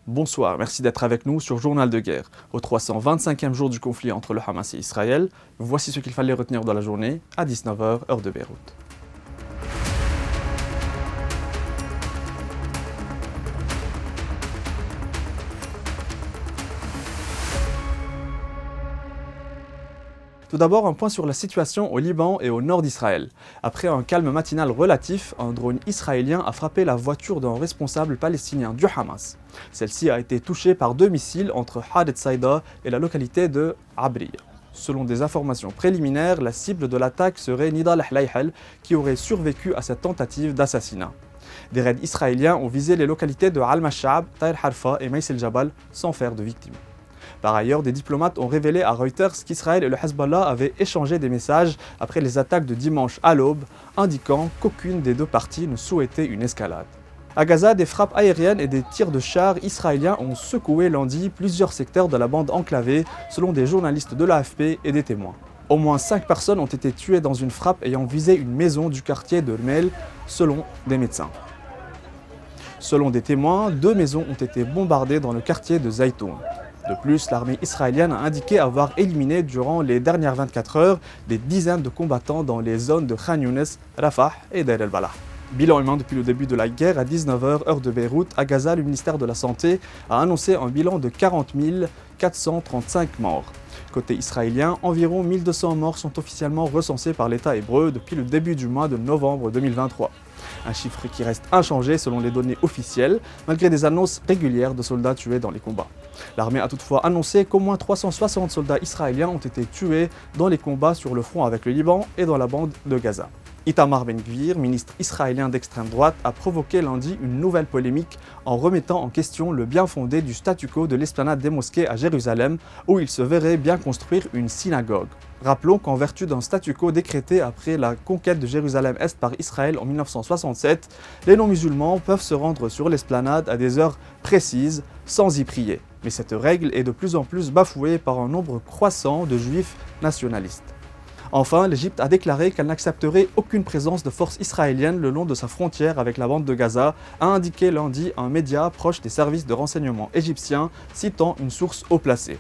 Bonsoir, merci d'être avec nous sur Journal de guerre. Au 325e jour du conflit entre le Hamas et Israël, voici ce qu'il fallait retenir dans la journée à 19h, heure de Beyrouth. Tout d'abord, un point sur la situation au Liban et au nord d'Israël. Après un calme matinal relatif, un drone israélien a frappé la voiture d'un responsable palestinien du Hamas. Celle-ci a été touchée par 2 missiles entre Hadet Saïda et la localité de Abriya. Selon des informations préliminaires, la cible de l'attaque serait Nidal Hlayhel, qui aurait survécu à cette tentative d'assassinat. Des raids israéliens ont visé les localités de Al-Mash'ab, Taïr Harfa et Maïs el-Jabal sans faire de victimes. Par ailleurs, des diplomates ont révélé à Reuters qu'Israël et le Hezbollah avaient échangé des messages après les attaques de dimanche à l'aube, indiquant qu'aucune des deux parties ne souhaitait une escalade. À Gaza, des frappes aériennes et des tirs de chars israéliens ont secoué lundi plusieurs secteurs de la bande enclavée, selon des journalistes de l'AFP et des témoins. Au moins 5 personnes ont été tuées dans une frappe ayant visé une maison du quartier de Mel, selon des médecins. Selon des témoins, 2 maisons ont été bombardées dans le quartier de Zaytoun. De plus, l'armée israélienne a indiqué avoir éliminé durant les dernières 24 heures des dizaines de combattants dans les zones de Khan Younes, Rafah et Deir el-Balah. Bilan humain depuis le début de la guerre à 19h, heure de Beyrouth. À Gaza, le ministère de la Santé a annoncé un bilan de 40 435 morts. Côté israélien, environ 1200 morts sont officiellement recensés par l'État hébreu depuis le début du mois de novembre 2023. Un chiffre qui reste inchangé selon les données officielles, malgré des annonces régulières de soldats tués dans les combats. L'armée a toutefois annoncé qu'au moins 360 soldats israéliens ont été tués dans les combats sur le front avec le Liban et dans la bande de Gaza. Itamar Ben-Gvir, ministre israélien d'extrême droite, a provoqué lundi une nouvelle polémique en remettant en question le bien fondé du statu quo de l'esplanade des mosquées à Jérusalem, où il se verrait bien construire une synagogue. Rappelons qu'en vertu d'un statu quo décrété après la conquête de Jérusalem-Est par Israël en 1967, les non-musulmans peuvent se rendre sur l'esplanade à des heures précises sans y prier. Mais cette règle est de plus en plus bafouée par un nombre croissant de juifs nationalistes. Enfin, l'Égypte a déclaré qu'elle n'accepterait aucune présence de forces israéliennes le long de sa frontière avec la bande de Gaza, a indiqué lundi un média proche des services de renseignement égyptiens, citant une source haut placée.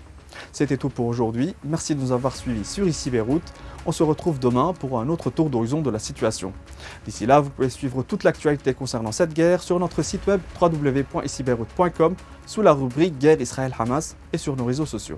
C'était tout pour aujourd'hui, merci de nous avoir suivis sur Ici Beyrouth. On se retrouve demain pour un autre tour d'horizon de la situation. D'ici là, vous pouvez suivre toute l'actualité concernant cette guerre sur notre site web www.icibeyrouth.com sous la rubrique Guerre Israël-Hamas et sur nos réseaux sociaux.